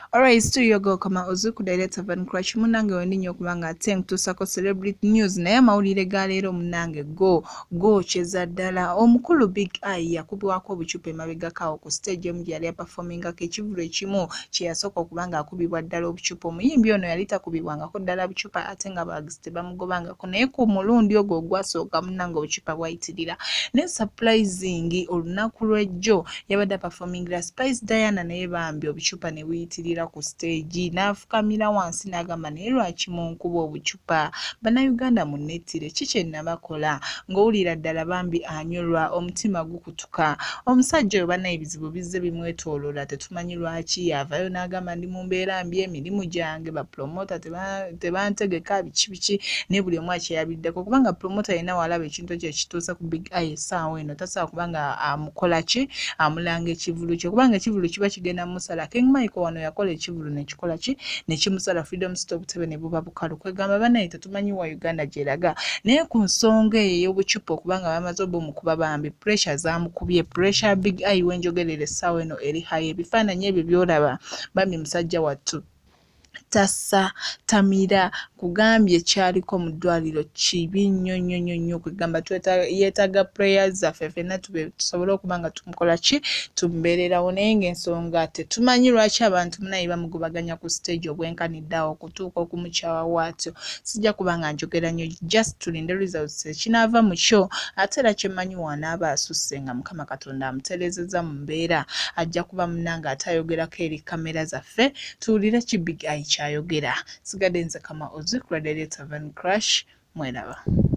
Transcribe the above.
Alright, studio go kama ozuku director van crash munange weninyo kubanga teng tusako celebrity news naye mawulire galeero munange go cheza ddala omukulu Big Eye yakubwako obucupa emabega kawo ku stage emu yali performinga ke kivulo ekimu kye yasooka okubanga akubibwa ddala obucupa omuyimbi ono yali takubibwangako ddala bucupa ate nga baagiste bamugobangako naye ku mulundi ogwo gwasooka munange obucupa bwayitirira ne surprising olunaku lw'ejjo yabadde performingira Spice Diana naye bambi obucupa ne buyitirira ku stage n'afukamira wansi n'agamba naye lwaki munkuba obucupa bannayuganda munettire kiki nabakola ng'owulira ddala bambi anyolwa omutima gukutuka omusajja oyo bannaye ebizibu bizze bimwetooloola tetumanyi lwaki yavayo n'agamba ndi mu mbeera mbi emirimu gyange bapromota tebantegeka biki ne buli omu akyeyabiddeko kubanga promota yenna walaba ekintu ekyo ekituusa ku Big Eye essaawa eno tasobola kubanga amukola ki amulanga ekivulu kye kubanga ekivulu kiba kigenda musala King Michael wano yakola ekivulu nekikola ki nekimusala Freedom Stop tebe ne buba bukalu kwegamba bannaye tetumanyi wa Uganda gyeraga naye ku nsonga eyo ey'obucupa okubanga bamaze obumukuba bambi pressure zamukubye pressure Big Eye wenjogerera essaawa eno eri hayi ebifaananyi ebyo byolaba bambi musajja wattu tassa tamira kugambye kyaliko mu ddwaliro kibi nnyo kwegamba yeetaaga prayers zaffe ffenna tusobole okuba nga tumukola ki tumubeererawo naye ng'ensonga tetumanyi lwaki abantu munaye bamugobaganya ku stage obwenkaniddeawo okutuuka okumukyawa waatyo sijja kuba nga njogera nnyo just tulinde results ekinaava mu kyo ate era kyemmanyi wanaaba asusse nga Mukama Katonda amutereezezza mu mbeera ajja kuba munnange ate ayogerako eri kamera zaffe tuwulire ki Big Eye kyayogera sigadde nze kama ozuku director van crash mweraba